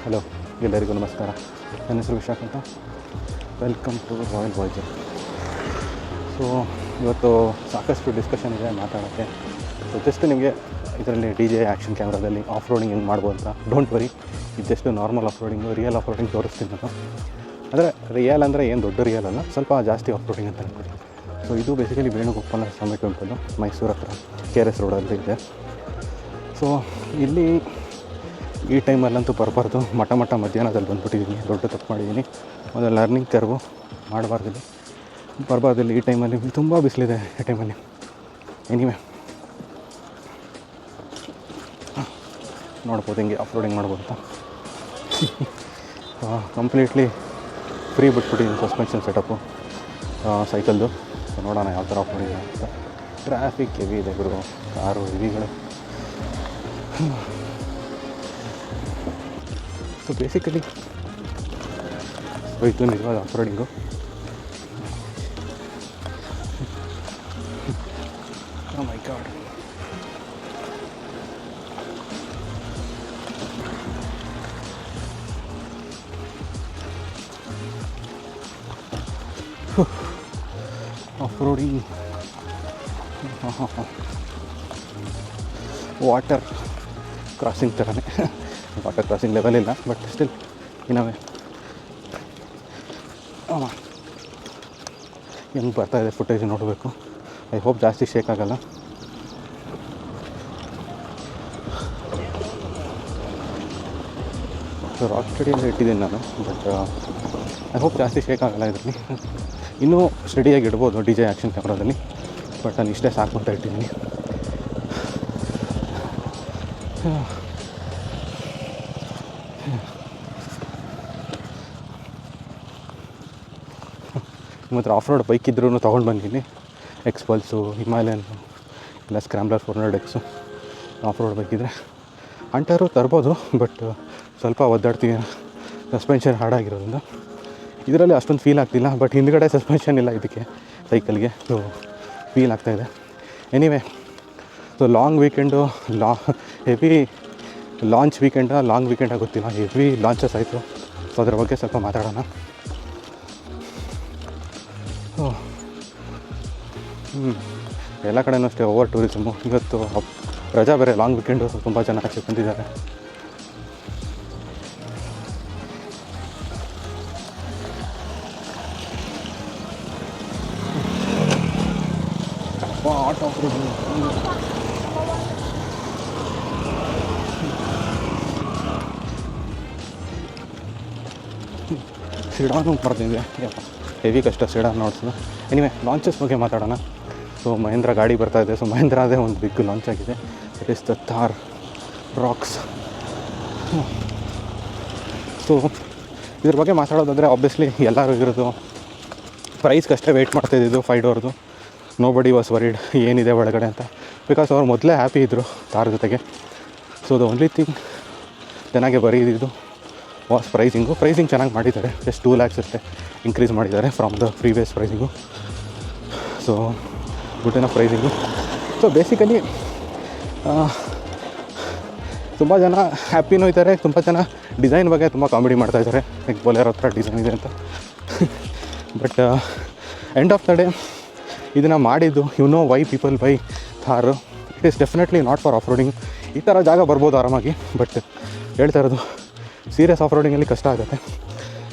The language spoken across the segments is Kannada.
ಹಲೋ, ಎಲ್ಲರಿಗೂ ನಮಸ್ಕಾರ. ನನ್ನ ಹೆಸರು ವಿಶಾಖ್ ಅಂತ. Welcome to Royal Voyager. So ಇವತ್ತು ಸಾಕಷ್ಟು ಡಿಸ್ಕಷನ್ ಇದೆ ಮಾತಾಡೋಕ್ಕೆ. ಸೊ ಜಸ್ಟ್ ನಿಮಗೆ ಇದರಲ್ಲಿ ಡಿ ಜೆ ಆ್ಯಕ್ಷನ್ ಕ್ಯಾಮ್ರಾದಲ್ಲಿ ಆಫ್ ರೋಡಿಂಗ್ ಹೆಂಗೆ ಮಾಡ್ಬೋದು ಅಂತ. ಡೋಂಟ್ ವರಿ, ಇದು just normal off roading, real off roading ತೋರಿಸ್ತೀನಿ ನಾನು. ಅಂದರೆ ರಿಯಲ್ ಅಂದರೆ ಏನು ದೊಡ್ಡ ರಿಯಲ್ ಅಲ್ಲ, ಸ್ವಲ್ಪ ಜಾಸ್ತಿ ಆಫ್ ರೋಡಿಂಗ್ ಅಂತ ಅನ್ಕೊಳ್ಳಿ. ಸೊ ಇದು ಬೇಸಿಕಲಿ ವೇಣುಗೋಪಾಲ ಸ್ವಾಮಿ ಟೆಂಪಲ್ಲು, ಮೈಸೂರು ಹತ್ರ KRS ರೋಡಲ್ಲಿ ಇದೆ. ಸೊ ಇಲ್ಲಿ ಈ ಟೈಮಲ್ಲಂತೂ ಬರಬಾರ್ದು. ಮಠ ಮಧ್ಯಾಹ್ನದಲ್ಲಿ ಬಂದುಬಿಟ್ಟಿದ್ದೀನಿ, ದೊಡ್ಡ ತಪ್ಪು ಮಾಡಿದ್ದೀನಿ. ಒಂದು ಲರ್ನಿಂಗ್ ಕರ್ವು ಮಾಡಬಾರ್ದಿಲ್ಲ, ಬರಬಾರ್ದಿಲ್ಲ. ಈ ಟೈಮಲ್ಲಿ ತುಂಬ ಬಿಸಿಲಿದೆ. ಈ ಟೈಮಲ್ಲಿ ಎನಿವೆ ನೋಡ್ಬೋದು ಹಿಂಗೆ ಆಫ್ ರೋಡಿಂಗ್ ಮಾಡ್ಬೋದು ಅಂತ. ಕಂಪ್ಲೀಟ್ಲಿ ಫ್ರೀ ಬಿಟ್ಬಿಟ್ಟಿದ್ದೀನಿ ಸಸ್ಪೆನ್ಷನ್ ಸೆಟಪ್ಪು ಸೈಕಲ್ದು. ಸೊ ನೋಡೋಣ ಯಾವ ಥರ ಆಫ್ ರೋಡಿಂಗ್ ಅಂತ. ಟ್ರಾಫಿಕ್ ಹೆವಿ ಇದೆ ಗುರು, ಕಾರು ಹೆವಿಗಳು. ಸೊ ಬೇಸಿಕಲಿ ಇದು ನಿಜವಾದ off roading. Oh my god. Off roading water crossing ಥರನೇ. ವಾಟರ್ ಕ್ರಾಸಿಂಗ್ ಲೆವೆಲ್ ಇಲ್ಲ, ಬಟ್ ಸ್ಟಿಲ್ ಇನ್ನವೇ ಹೆಂಗೆ ಬರ್ತಾಯಿದೆ ಫುಟೇಜ್ ನೋಡಬೇಕು. ಐ ಹೋಪ್ ಜಾಸ್ತಿ ಶೇಕ್ ಆಗೋಲ್ಲ. ಸೊ ರಾಕ್ ಸ್ಟಡಿಯಲ್ಲಿ ಇಟ್ಟಿದ್ದೀನಿ ನಾನು, ಬಟ್ ಐ ಹೋಪ್ ಜಾಸ್ತಿ ಶೇಕ್ ಆಗೋಲ್ಲ ಇದರಲ್ಲಿ. ಇನ್ನೂ ಸ್ಟಡಿಯಾಗಿ ಇಡ್ಬೋದು ಡಿ ಜೆ ಆ್ಯಕ್ಷನ್ ಕ್ಯಾಮ್ರಾದಲ್ಲಿ, ಬಟ್ ನಾನು ಇಷ್ಟೇ ಸಾಕು ಅಂತ ಇಟ್ಟಿದ್ದೀನಿ. ನಿಮ್ಮ ಹತ್ರ ಆಫ್ ರೋಡ್ ಬೈಕ್ ಇದ್ರೂ ತೊಗೊಂಡು ಬಂದಿದ್ದೀನಿ. ಎಕ್ಸ್ಪಲ್ಸು, ಹಿಮಾಲಯನ್, ಇಲ್ಲ ಸ್ಕ್ರ್ಯಾಂಬ್ಲರ್ 400X ಆಫ್ ರೋಡ್ ಬೈಕ್ ಇದ್ದರೆ ಅಂಟಾರು ತರ್ಬೋದು. ಬಟ್ ಸ್ವಲ್ಪ ಒದ್ದಾಡ್ತೀವಿ, ಸಸ್ಪೆನ್ಷನ್ ಹಾರ್ಡಾಗಿರೋದ್ರಿಂದ ಇದರಲ್ಲಿ ಅಷ್ಟೊಂದು ಫೀಲ್ ಆಗ್ತಿಲ್ಲ. ಬಟ್ ಹಿಂದ್ಗಡೆ ಸಸ್ಪೆನ್ಷನ್ ಇಲ್ಲ ಇದಕ್ಕೆ, ಸೈಕಲ್ಗೆ. ಸೊ ಫೀಲ್ ಆಗ್ತಾಯಿದೆ. Anyway, so long weekend, heavy launch long weekend ಗೊತ್ತಿಲ್ಲ, ಹೆವಿ ಲಾಂಚಸ್ ಆಯಿತು. ಸೊ ಅದ್ರ ಬಗ್ಗೆ ಸ್ವಲ್ಪ ಮಾತಾಡೋಣ. ಎಲ್ಲ ಕಡೆನೂ ಅಷ್ಟೇ ಓವರ್ ಟೂರಿಸಮು. ಇವತ್ತು ರಜಾ ಬೇರೆ, ಲಾಂಗ್ ವೀಕೆಂಡು, ತುಂಬ ಜನ ಆಚೆ ಬಂದಿದ್ದಾರೆ. ಸಿಡಾನು ಬರ್ತಿದೆ, ಹೆವಿ ಕಷ್ಟ ಸಿಡಾನ್ ನೋಡ್ಸೋದು. ಎನಿವೆ, ಲಾಂಚಸ್ ಬಗ್ಗೆ ಮಾತಾಡೋಣ. ಸೊ ಮಹೇಂದ್ರ ಗಾಡಿ ಬರ್ತಾಯಿದೆ. ಸೊ ಮಹೇಂದ್ರದೇ ಒಂದು ಬಿಗ್ ಲಾಂಚ್ ಆಗಿದೆ. It is the Thar Roxx. So ಇದ್ರ ಬಗ್ಗೆ ಮಾತಾಡೋದಾದರೆ ಆಬ್ವಿಯಸ್ಲಿ ಎಲ್ಲರೂ ಇರೋದು ಪ್ರೈಸ್ಗಷ್ಟೇ ವೆಯ್ಟ್ ಮಾಡ್ತಾಯಿದ್ದು $5. ನೋ ಬಡಿ ವಾಸ್ ವರಿಡ್ ಏನಿದೆ ಒಳಗಡೆ ಅಂತ, ಬಿಕಾಸ್ ಅವ್ರು ಮೊದಲೇ ಹ್ಯಾಪಿ ಇದ್ದರು ಥಾರ್ ಜೊತೆಗೆ. ಸೊ ದ ಓನ್ಲಿ ಥಿಂಗ್ ಚೆನ್ನಾಗೆ ಬರೀದಿದ್ದು ವಾಸ್ ಪ್ರೈಸಿಂಗ್ ಚೆನ್ನಾಗಿ ಮಾಡಿದ್ದಾರೆ. ಜಸ್ಟ್ 2 lakhs ಅಷ್ಟೇ ಇನ್ಕ್ರೀಸ್ ಮಾಡಿದ್ದಾರೆ from the previous pricing. So good enough pricing. So basically ತುಂಬ ಜನ ಹ್ಯಾಪಿನೂ ಇದ್ದಾರೆ, ತುಂಬ ಜನ ಡಿಸೈನ್ ಬಗ್ಗೆ ತುಂಬ ಕಾಮಿಡಿ ಮಾಡ್ತಾಯಿದ್ದಾರೆ. ಲೈಕ್ ಬೊಲೆರೋ ಹತ್ರ ಡಿಸೈನ್ ಇದೆ ಅಂತ. But end of the day ಇದನ್ನು ಮಾಡಿದ್ದು why people by Thar. It is definitely not for off roading. ಈ ಥರ ಜಾಗ ಬರ್ಬೋದು ಆರಾಮಾಗಿ, ಬಟ್ ಹೇಳ್ತಾ ಇರೋದು ಸೀರಿಯಸ್ ಆಫ್ ರೋಡಿಂಗಲ್ಲಿ ಕಷ್ಟ ಆಗುತ್ತೆ.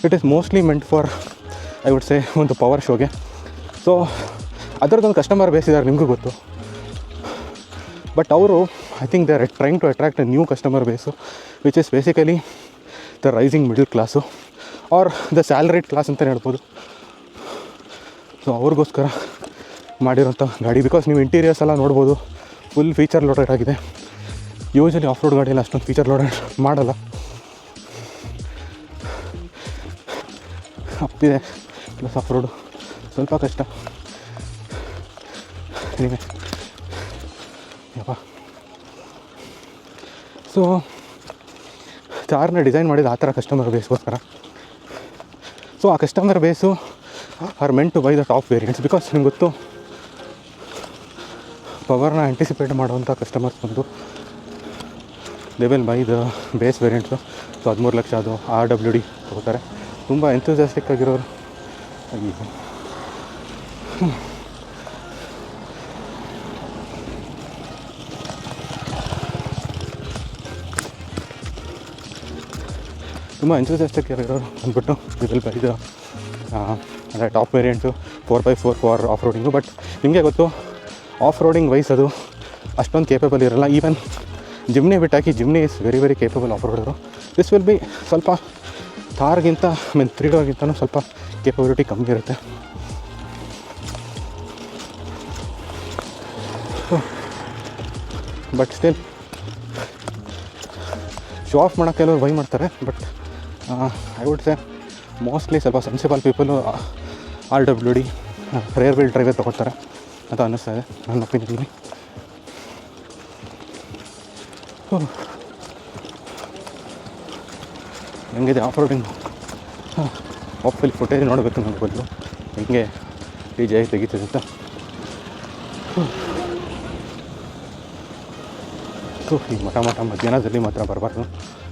It is mostly meant for, I would say, ಒಂದು ಪವರ್ ಶೋಗೆ. ಸೊ ಅದರದ್ದೊಂದು ಕಸ್ಟಮರ್ ಬೇಸ್ ಇದ್ದಾರೆ, ನಿಮಗೂ ಗೊತ್ತು. ಬಟ್ ಅವರು I think they are trying to attract a new customer base, which is basically the rising middle class or the salaried class ಅಂತಲೇ ಹೇಳ್ಬೋದು. ಸೊ ಅವ್ರಿಗೋಸ್ಕರ ಮಾಡಿರೋಂಥ ಗಾಡಿ. ಬಿಕಾಸ್ ನೀವು ಇಂಟೀರಿಯರ್ಸ್ ಎಲ್ಲ ನೋಡ್ಬೋದು, ಫುಲ್ ಫೀಚರ್ ಲೋಡೆಡ್ ಆಗಿದೆ. ಯೂಶಲಿ ಆಫ್ ರೋಡ್ ಗಾಡಿಯಲ್ಲಿ ಅಷ್ಟೊಂದು ಫೀಚರ್ ಲೋಡೆಡ್ ಮಾಡಲ್ಲ. ಅಪ್ಪಿದೆ ಪ್ಲಸ್ ಆಫ್ ರೋಡು ಸ್ವಲ್ಪ ಕಷ್ಟ. ಏನಿವೆ ಯಪ್ಪ. ಸೊ ಥಾರ್ನ ಡಿಸೈನ್ ಮಾಡಿದ ಆ ಥರ ಕಸ್ಟಮರ್ ಬೇಸ್ಗೋಸ್ಕರ. ಸೊ ಆ customer base are meant to buy the top variants. Because ನಿಮ್ಗೆ ಗೊತ್ತು, ಪವರ್ನ ಆ್ಯಂಟಿಸಿಪೇಟ್ ಮಾಡುವಂಥ ಕಸ್ಟಮರ್ಸ್ ಬಂದು they will buy the base variants. So 13 lakh ಅದು RWD ತಗೋತಾರೆ. ತುಂಬ ಎಂಥೂಸಿಯಾಸ್ಟಿಕ್ ಆಗಿರೋರು. ತುಂಬ ಎಂಥೂಸಿಯಾಸ್ಟಿಕ್ ಆಗಿರೋರು ಅಂದ್ಬಿಟ್ಟು ದೇ ವಿಲ್ ಬೈ ದ ಅಂದರೆ top variant 4x4 for off roading. But ನಿಮಗೆ ಗೊತ್ತು, ಆಫ್ ರೋಡಿಂಗ್ ವೈಸ್ ಅದು ಅಷ್ಟೊಂದು ಕೇಪಬಲ್ ಇರೋಲ್ಲ. ಈವನ್ ಜಿಮ್ನಿ ಬಿಟ್ಟಾಕಿ, Jimny is very very capable off roader. This will be ಸ್ವಲ್ಪ ಥಾರ್ಗಿಂತ ಮೀನ್ 3 ಡೋರ್ಗಿಂತನೂ ಸ್ವಲ್ಪ ಕೇಪಬಿಲಿಟಿ ಕಮ್ಮಿ ಇರುತ್ತೆ. ಬಟ್ ಸ್ಟಿಲ್ ಶೋ ಆಫ್ ಮಾಡೋಕ್ಕೆ ಕೆಲವರು ಬೈ ಮಾಡ್ತಾರೆ. But I would say mostly ಸ್ವಲ್ಪ sensible people RWD rear wheel ಡ್ರೈವೇ ತೊಗೊಳ್ತಾರೆ ಅಂತ ಅನ್ನಿಸ್ತಾ ಇದೆ ನನ್ನ ಒಪಿನಿಯನ್ಲಿ. ಹೆಂಗಿದೆ ಆಫ್ ರೋಡಿಂಗು? ಹಾಪ್ಫುಲಿ ಫುಟೇಜ್ ನೋಡಬೇಕು ನನಗೆ ಬದಲು ಹೆಂಗೆ DJ ತೆಗಿತದೆ ಅಂತ. ಈ ಮಠ ಮಧ್ಯಾಹ್ನದಲ್ಲಿ ಮಾತ್ರ ಬರಬಾರ್ದು.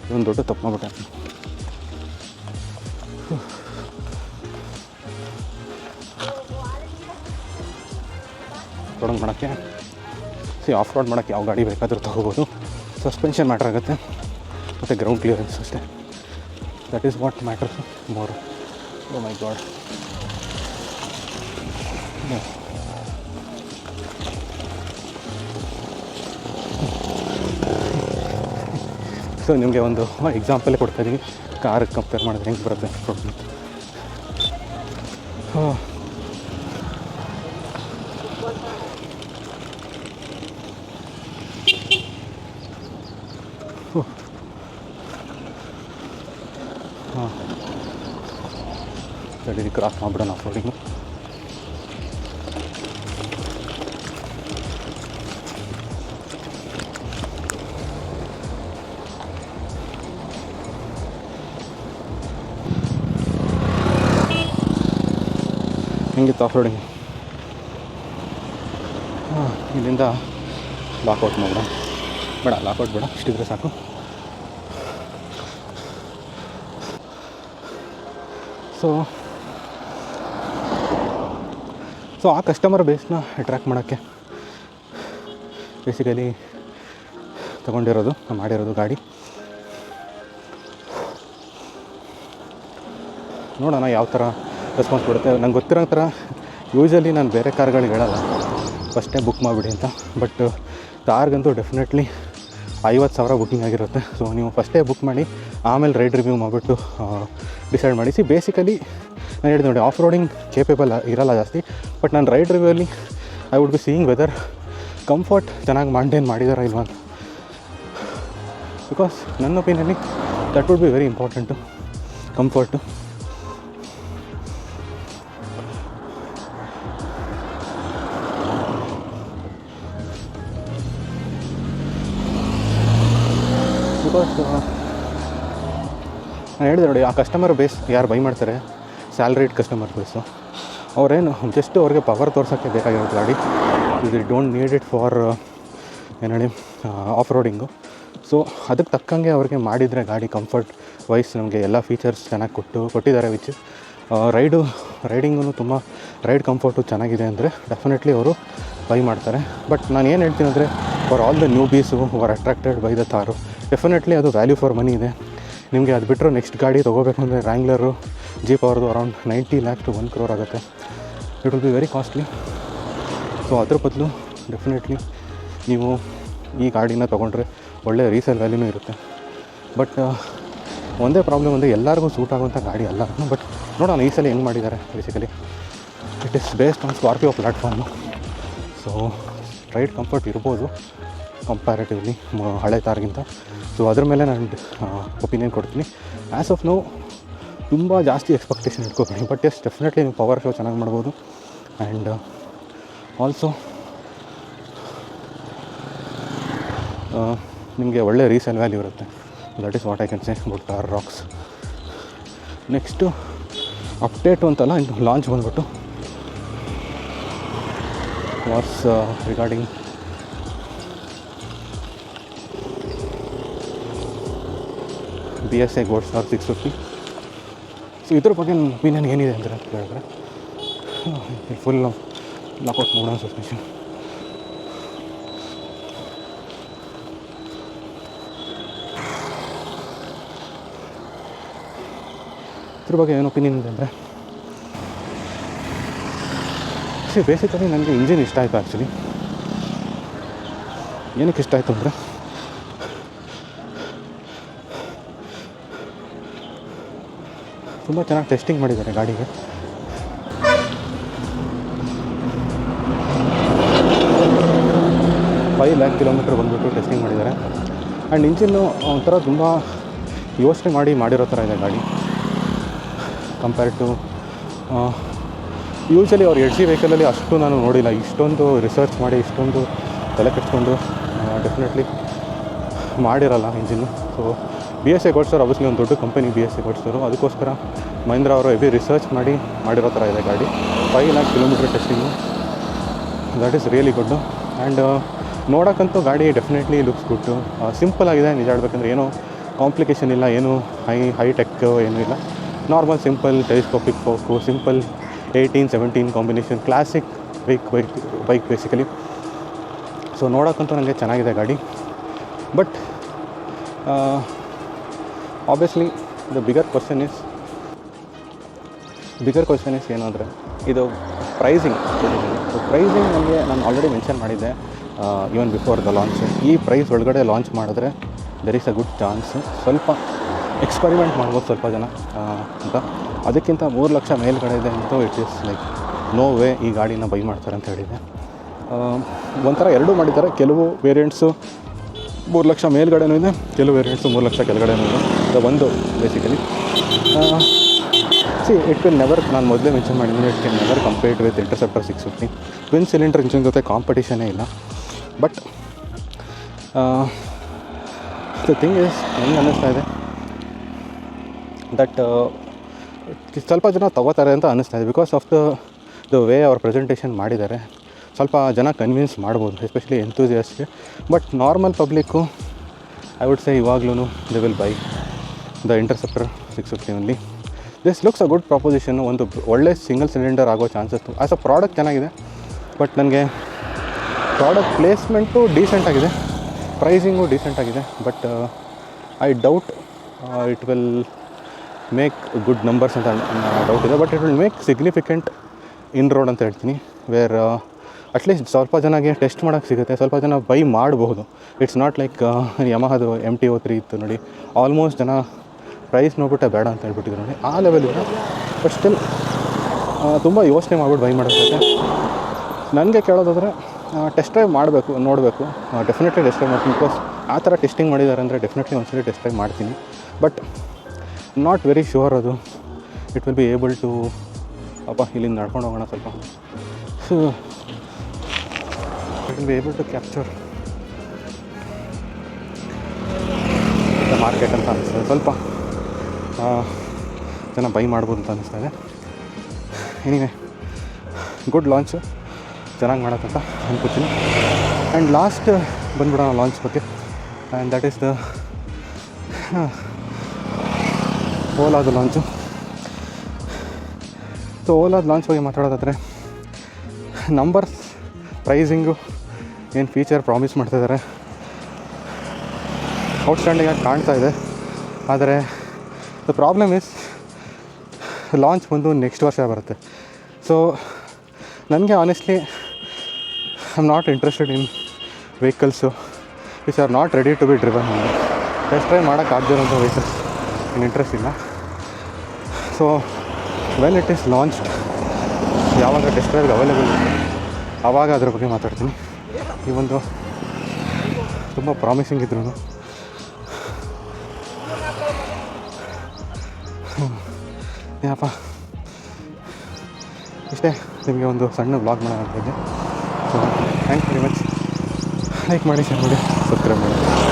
ಇದೊಂದು ದೊಡ್ಡ ತಪ್ಪು ಮಾಡ್ಬಿಟ್ಟೆ. ರೋಡ್ ಮಾಡೋಕ್ಕೆ ಆಫ್ ರೋಡ್ ಮಾಡೋಕ್ಕೆ ಯಾವ ಗಾಡಿ ಬೇಕಾದರೂ ತೊಗೋಬೋದು. ಸಸ್ಪೆನ್ಷನ್ ಮ್ಯಾಟ್ರ್ ಆಗುತ್ತೆ ಮತ್ತು ಗ್ರೌಂಡ್ ಕ್ಲಿಯರೆನ್ಸ್ ಅಷ್ಟೇ. That is what matters more. Oh my God. So ನಿಮಗೆ ಒಂದು ಎಕ್ಸಾಂಪಲ್ಲೇ ಕೊಡ್ತಾಯಿದ್ದೀವಿ, ಕಾರಿಗೆ ಕಂಪೇರ್ ಮಾಡಿದ್ರೆ ಹೆಂಗೆ ಬರುತ್ತೆ ಪ್ರಾಬ್ಲಮ್. ಸರಿ, ಕ್ರಾಸ್ ಮಾಡಿಬಿಡೋಣ ಆಫ್ ರೋಡಿಂಗು. ಹೆಂಗಿತ್ತು ಆಫ್ ರೋಡಿಂಗ್? ಇಲ್ಲಿಂದ ಲಾಕೌಟ್ ಮಾಡೋಣ. ಲಾಕೌಟ್ ಬೇಡ, ಇಷ್ಟಿದ್ರೆ ಸಾಕು. ಸೊ ಆ ಕಸ್ಟಮರ್ ಬೇಸ್ನ ಅಟ್ರ್ಯಾಕ್ಟ್ ಮಾಡೋಕ್ಕೆ ಬೇಸಿಕಲಿ ಮಾಡಿರೋದು ಗಾಡಿ. ನೋಡೋಣ ಯಾವ ಥರ ರೆಸ್ಪಾನ್ಸ್ ಕೊಡುತ್ತೆ. ನಂಗೆ ಗೊತ್ತಿರೋ ಥರ ಯೂಶ್ವಲಿ ನಾನು ಬೇರೆ ಕಾರ್ಗಳಿಗೆ ಹೇಳಲ್ಲ ಫಸ್ಟೇ ಬುಕ್ ಮಾಡಿಬಿಡಿ ಅಂತ. ಬಟ್ ಕಾರ್ಗಂತೂ ಡೆಫಿನೆಟ್ಲಿ 50,000 ಬುಕ್ಕಿಂಗ್ ಆಗಿರುತ್ತೆ. ಸೊ ನೀವು ಫಸ್ಟೇ ಬುಕ್ ಮಾಡಿ ಆಮೇಲೆ ರೈಡ್ ರಿವ್ಯೂ ಮಾಡಿಬಿಟ್ಟು ಡಿಸೈಡ್ ಮಾಡಿ. ಬೇಸಿಕಲಿ ನಾನು ಹೇಳಿದೆ ನೋಡಿ, ಆಫ್ ರೋಡಿಂಗ್ ಕೇಪೇಬಲ್ ಇರಲ್ಲ ಜಾಸ್ತಿ. ಬಟ್ ನಾನು ರೈಡ್ ರಿವ್ಯೂಯಲ್ಲಿ I would be seeing whether comfort ಚೆನ್ನಾಗಿ ಮೇಂಟೈನ್ ಮಾಡಿದಾರಾ ಇಲ್ವಾ ಅಂತ. ಬಿಕಾಸ್ ನನ್ನ ಒಪಿನಿಯನ್ಲಿ that would be very important, comfort. Because ನಾನು ಹೇಳಿದೆ ನೋಡಿ, ಆ ಕಸ್ಟಮರ್ ಬೇಸ್ ಯಾರು ಬೈ ಮಾಡ್ತಾರೆ, ಸ್ಯಾಲ್ರಿಡ್ ಕಸ್ಟಮರ್ ಬೇಸು, ಅವರೇನು ಜಸ್ಟ್ ಅವ್ರಿಗೆ ಪವರ್ ತೋರ್ಸೋಕ್ಕೆ ಬೇಕಾಗಿರೋದು ಗಾಡಿ. ಇದು ಡೋಂಟ್ ನೀಡ್ ಇಟ್ ಫಾರ್ ಏನು ಹೇಳಿ ಆಫ್ ರೋಡಿಂಗು. ಸೊ ಅದಕ್ಕೆ ತಕ್ಕಂಗೆ ಅವ್ರಿಗೆ ಮಾಡಿದರೆ ಗಾಡಿ ಕಂಫರ್ಟ್ ವೈಸ್ ನಮಗೆ ಎಲ್ಲ ಫೀಚರ್ಸ್ ಚೆನ್ನಾಗಿ ಕೊಟ್ಟಿದ್ದಾರೆ. ವಿಚ್ ರೈಡಿಂಗೂ ತುಂಬ ರೈಡ್ ಕಂಫರ್ಟು ಚೆನ್ನಾಗಿದೆ ಅಂದರೆ ಡೆಫಿನೆಟ್ಲಿ ಅವರು ಬೈ ಮಾಡ್ತಾರೆ. ಬಟ್ ನಾನು ಏನು ಹೇಳ್ತೀನಿ ಅಂದರೆ, for all the newbies are attracted by the Thar, definitely ಅದು ವ್ಯಾಲ್ಯೂ ಫಾರ್ ಮನಿ ಇದೆ. ನಿಮಗೆ ಅದು ಬಿಟ್ಟರೆ ನೆಕ್ಸ್ಟ್ ಗಾಡಿ ತೊಗೋಬೇಕು ಅಂದರೆ ರ್ಯಾಂಗ್ಲರು, ಜೀಪ್ ಅವ್ರದ್ದು ಅರೌಂಡ್ 90 lakhs to 1 crore ಆಗುತ್ತೆ. It will be very costly. So ಅದ್ರ ಬದಲು ಡೆಫಿನೆಟ್ಲಿ ನೀವು ಈ ಗಾಡಿನ ತೊಗೊಂಡ್ರೆ ಒಳ್ಳೆ ರೀಸೇಲ್ ವ್ಯಾಲ್ಯೂನೂ ಇರುತ್ತೆ. ಬಟ್ ಒಂದೇ ಪ್ರಾಬ್ಲಮ್ ಅಂದರೆ ಎಲ್ಲರಿಗೂ ಸೂಟ್ ಆಗುವಂಥ ಗಾಡಿ ಅಲ್ಲ. ಬಟ್ ನೋಡೋಣ ಈ ಸಲ ಹೆಂಗೆ ಮಾಡಿದ್ದಾರೆ. Basically it is based on Scorpio platform. So ride comfort ಇರ್ಬೋದು ಕಂಪ್ಯಾರಿಟಿವ್ಲಿ ಹಳೆ ತಾರ್ಗಿಂತ. ಸೊ ಅದ್ರ ಮೇಲೆ ನಾನು ಒಪಿನಿಯನ್ ಕೊಡ್ತೀನಿ. ಆ್ಯಸ್ ಆಫ್ ನೌ ತುಂಬ ಜಾಸ್ತಿ ಎಕ್ಸ್ಪೆಕ್ಟೇಷನ್ ಇಟ್ಕೋತೀನಿ. ಬಟ್ ಎಸ್, ಡೆಫಿನೆಟ್ಲಿ ನೀವು ಪವರ್ ಶೋ ಚೆನ್ನಾಗಿ ಮಾಡ್ಬೋದು. ಆ್ಯಂಡ್ ಆಲ್ಸೋ ನಿಮಗೆ ಒಳ್ಳೆ ರೀಸೇಲ್ ವ್ಯಾಲ್ಯೂ ಇರುತ್ತೆ. That is what I can say about car Roxx. Next update ಅಂತಲ್ಲ, ಇನ್ನು ಲಾಂಚ್ ಬಂದ್ಬಿಟ್ಟು what's regarding BSI Gold Star 650. So ಇದ್ರ ಬಗ್ಗೆ ನನ್ನ ಒಪಿನಿಯನ್ ಏನಿದೆ ಅಂತ ಹೇಳಿದ್ರೆ, ಫುಲ್ ಲಾಕೌಟ್ ನೋಡೋಣ ಸಸ್ಪೆನ್ಷನ್. ಇದ್ರ ಬಗ್ಗೆ ಏನು ಒಪಿನಿಯನ್ ಇದೆ ಅಂದರೆ, ಬೇಸಿಕಲಿ ನನಗೆ ಇಂಜಿನ್ ಇಷ್ಟ ಆಯಿತು. ಆ್ಯಕ್ಚುಲಿ ಏನಕ್ಕೆ ಇಷ್ಟ ಆಯಿತು ಅಂದರೆ, ತುಂಬ ಚೆನ್ನಾಗಿ ಟೆಸ್ಟಿಂಗ್ ಮಾಡಿದ್ದಾರೆ ಗಾಡಿಗೆ. $5 lakh ಕಿಲೋಮೀಟ್ರ್ ಬಂದುಬಿಟ್ಟು ಟೆಸ್ಟಿಂಗ್ ಮಾಡಿದ್ದಾರೆ. ಆ್ಯಂಡ್ ಇಂಜಿನ್ನು ಒಂಥರ ತುಂಬ ಯೋಚನೆ ಮಾಡಿರೋ ಥರ ಇದೆ ಗಾಡಿ ಕಂಪೇರ್ ಟು ಯೂಶ್ವಲಿ ಅವ್ರು ಎಡ್ ಸಿ ವೆಹಿಕಲಲ್ಲಿ ಅಷ್ಟು ನಾನು ನೋಡಿಲ್ಲ. ಇಷ್ಟೊಂದು ರಿಸರ್ಚ್ ಮಾಡಿ ಇಷ್ಟೊಂದು ತಲೆ ಕೆಡಿಸ್ಕೊಂಡು ಡೆಫಿನೆಟ್ಲಿ ಮಾಡಿರಲ್ಲ engine. So BSI Gold Star obviously ಒಂದು ದೊಡ್ಡ ಕಂಪನಿ BSI Gold Star, ಅದಕ್ಕೋಸ್ಕರ ಮಹೀಂದ್ರ ಅವರು ಹೆವಿ ರಿಸರ್ಚ್ ಮಾಡಿರೋ ಥರ ಇದೆ ಗಾಡಿ. 5 lakh kilometre testing, that is really good. And ನೋಡೋಕ್ಕಂತೂ ಗಾಡಿ ಡೆಫಿನೆಟ್ಲಿ ಲುಕ್ಸ್ ಗುಡ್ಡು. ಸಿಂಪಲ್ ಆಗಿದೆ ನಿಜ ಹೇಳ್ಬೇಕಂದ್ರೆ, ಏನೂ ಕಾಂಪ್ಲಿಕೇಶನ್ ಇಲ್ಲ, ಏನು ಹೈ ಟೆಕ್ ಏನೂ ಇಲ್ಲ. Normal simple telescopic fork, simple 18-17 combination, classic bike basically. So ನೋಡೋಕ್ಕಂತೂ ನನಗೆ ಚೆನ್ನಾಗಿದೆ ಗಾಡಿ. But obviously the bigger question is ಏನು ಅಂದರೆ, ಇದು ಪ್ರೈಸಿಂಗ್. ಪ್ರೈಸಿಂಗ್ ನನಗೆ ನಾನು ಆಲ್ರೆಡಿ ಮೆನ್ಷನ್ ಮಾಡಿದ್ದೆ ಈವನ್ ಬಿಫೋರ್ ದ ಲಾಂಚ್. ಈ ಪ್ರೈಸ್ ಒಳಗಡೆ ಲಾಂಚ್ ಮಾಡಿದ್ರೆ there is a good chance ಸ್ವಲ್ಪ ಎಕ್ಸ್ಪರಿಮೆಂಟ್ ಮಾಡ್ಬೋದು ಸ್ವಲ್ಪ ಜನ ಅಂತ. ಅದಕ್ಕಿಂತ 3 ಲಕ್ಷ ಮೇಲ್ಗಡೆ ಇದೆ ಅಂತೂ it is like no way ಈ ಗಾಡಿನ ಬೈ ಮಾಡ್ತಾರೆ ಅಂತ ಹೇಳಿದೆ. ಒಂಥರ ಎರಡೂ ಮಾಡಿದ್ದಾರೆ. ಕೆಲವು ವೇರಿಯಂಟ್ಸು 3 ಲಕ್ಷ ಮೇಲ್ಗಡೆನೂ ಇದೆ, ಕೆಲವು ವೇರಿಯಂಟ್ಸು 3 ಲಕ್ಷ ಕೆಳಗಡೆನೂ ಇದೆ. ಒಂದು ಬೇಸಿಕಲಿ ಇಟ್ ವಿಲ್ ನೆವರ್, ನಾನು ಮೊದಲೇ ಮೆನ್ಷನ್ ಮಾಡಿದ್ದೀನಿ, it can never compared with interceptor 650. Twin cylinder engine ಜೊತೆ ಕಾಂಪಿಟೇಷನೇ ಇಲ್ಲ. ಬಟ್ ದ ಥಿಂಗ್ ಈಸ್, ನನಗೆ ಅನ್ನಿಸ್ತಾ ಇದೆ ದಟ್ ಸ್ವಲ್ಪ ಜನ ತೊಗೋತಾರೆ ಅಂತ ಅನ್ನಿಸ್ತಾ ಇದೆ. ಬಿಕಾಸ್ ಆಫ್ ದ ವೇ ಅವ್ರ ಪ್ರೆಸೆಂಟೇಷನ್ ಮಾಡಿದ್ದಾರೆ. ಸ್ವಲ್ಪ ಜನ ಕನ್ವಿನ್ಸ್ ಮಾಡ್ಬೋದು, ಎಸ್ಪೆಷಲಿ ಎಂಥೂಸಿಯಾಸ್ಟ್ಗೆ. But normal public I would say ಇವಾಗ್ಲೂ they will buy the Interceptor 650 only. This looks a good proposition. ಒಂದು ಒಳ್ಳೆ ಸಿಂಗಲ್ ಸಿಲಿಂಡರ್ ಆಗೋ ಚಾನ್ಸಸ್ ಆ್ಯಸ್ ಅ ಪ್ರಾಡಕ್ಟ್ ಚೆನ್ನಾಗಿದೆ. ಬಟ್ ನನಗೆ ಪ್ರಾಡಕ್ಟ್ ಪ್ಲೇಸ್ಮೆಂಟು ಡೀಸೆಂಟ್ ಆಗಿದೆ, ಪ್ರೈಸಿಂಗು ಡೀಸೆಂಟ್ ಆಗಿದೆ. But I doubt it will make good numbers ಅಂತ ಡೌಟ್ ಇದೆ. But it will make significant in road ಅಂತ ಹೇಳ್ತೀನಿ, ವೇರ್ ಅಟ್ಲೀಸ್ಟ್ ಸ್ವಲ್ಪ ಜನಕ್ಕೆ ಟೆಸ್ಟ್ ಮಾಡೋಕ್ಕೆ ಸಿಗುತ್ತೆ, ಸ್ವಲ್ಪ ಜನ ಬೈ ಮಾಡಬಹುದು. ಇಟ್ಸ್ ನಾಟ್ ಲೈಕ್ ಯಮಹದು MT-03 ಇತ್ತು ನೋಡಿ, ಆಲ್ಮೋಸ್ಟ್ ಜನ ಪ್ರೈಸ್ ನೋಡ್ಬಿಟ್ಟೆ ಬೇಡ ಅಂತ ಹೇಳ್ಬಿಟ್ಟಿದ್ರು ನೋಡಿ, ಆ ಲೆವೆಲ್ ಇದೆ. ಬಟ್ ಸ್ಟಿಲ್ ತುಂಬ ಯೋಚನೆ ಮಾಡ್ಬಿಟ್ಟು ಬೈ ಮಾಡೋಕ್ಕೆ. ನನಗೆ ಕೇಳೋದಾದರೆ ಟೆಸ್ಟ್ ಡ್ರೈವ್ ಮಾಡಬೇಕು, ನೋಡಬೇಕು. ಡೆಫಿನೆಟ್ಲಿ ಟೆಸ್ಟ್ ಡ್ರೈವ್ ಮಾಡ್ತೀನಿ. ಬಿಕಾಸ್ ಆ ಥರ ಟೆಸ್ಟಿಂಗ್ ಮಾಡಿದ್ದಾರೆ ಅಂದರೆ ಡೆಫಿನೆಟ್ಲಿ ಒಂದ್ಸರಿ ಟೆಸ್ಟ್ ಡ್ರೈವ್ ಮಾಡ್ತೀನಿ. ಬಟ್ ನಾಟ್ ವೆರಿ ಶ್ಯೂರ್ ಅದು it will be able to. ಇಲ್ಲಿಂದ ನಡ್ಕೊಂಡು ಹೋಗೋಣ ಸ್ವಲ್ಪ. So it will be able to capture the market ಅಂತ ಅನಿಸ್ತದೆ. ಸ್ವಲ್ಪ ಜನ ಬೈ ಮಾಡ್ಬೋದು ಅಂತ ಅನ್ನಿಸ್ತಾ ಇದೆ. ಎನಿವೆ, ಗುಡ್ ಲಾಂಚು, ಚೆನ್ನಾಗಿ ಮಾಡೋಕ್ಕಂತ ಅನ್ಕೋತೀನಿ. ಆ್ಯಂಡ್ ಲಾಸ್ಟ್ ಬಂದ್ಬಿಡೋಣ ಲಾಂಚ್ ಬಗ್ಗೆ. ಆ್ಯಂಡ್ ದ್ಯಾಟ್ ಈಸ್ ದ ಓಲಾದ ಲಾಂಚು. ಸೊ ಓಲಾದ ಲಾಂಚ್ ಬಗ್ಗೆ ಮಾತಾಡೋದಾದರೆ, ನಂಬರ್ಸ್, ಪ್ರೈಸಿಂಗು, ಏನು ಫೀಚರ್ ಪ್ರಾಮಿಸ್ ಮಾಡ್ತಾಯಿದ್ದಾರೆ ಔಟ್ಸ್ಟ್ಯಾಂಡಿಂಗಾಗಿ ಕಾಣ್ತಾ ಇದೆ. ಆದರೆ ದ ಪ್ರಾಬ್ಲಮ್ ಈಸ್ ಲಾಂಚ್ ಬಂದು ನೆಕ್ಸ್ಟ್ ವರ್ಷ ಬರುತ್ತೆ. ಸೊ ನನಗೆ honestly I am not interested in vehicles which are not ready to be driven. Test drive ಮಾಡೋಕ್ಕಾಗದಿರೋಂಥ ವೆಹಿಕಲ್ಸ್ ಏನು ಇಂಟ್ರೆಸ್ಟ್ ಇಲ್ಲ. So when it is launched, ಯಾವಾಗ ಟೆಸ್ಟ್ ಡ್ರೈವ್ಗೆ ಅವೈಲೇಬಲ್ ಇದೆ ಆವಾಗ ಅದ್ರ ಬಗ್ಗೆ ಮಾತಾಡ್ತೀನಿ. ಈ ಒಂದು ತುಂಬ ಪ್ರಾಮಿಸಿಂಗ್ ಇದ್ರೂ ಏನಪ್ಪ ಇಷ್ಟೇ, ನಿಮಗೆ ಒಂದು ಸಣ್ಣ ವ್ಲಾಗ್ ಮಾಡೋಣ ಅಂತ ಇದ್ದೆ. So thank you very much. Like ಮಾಡಿ, ಶೇರ್ ಮಾಡಿ, ಸಬ್ಸ್ಕ್ರೈಬ್ ಮಾಡಿ.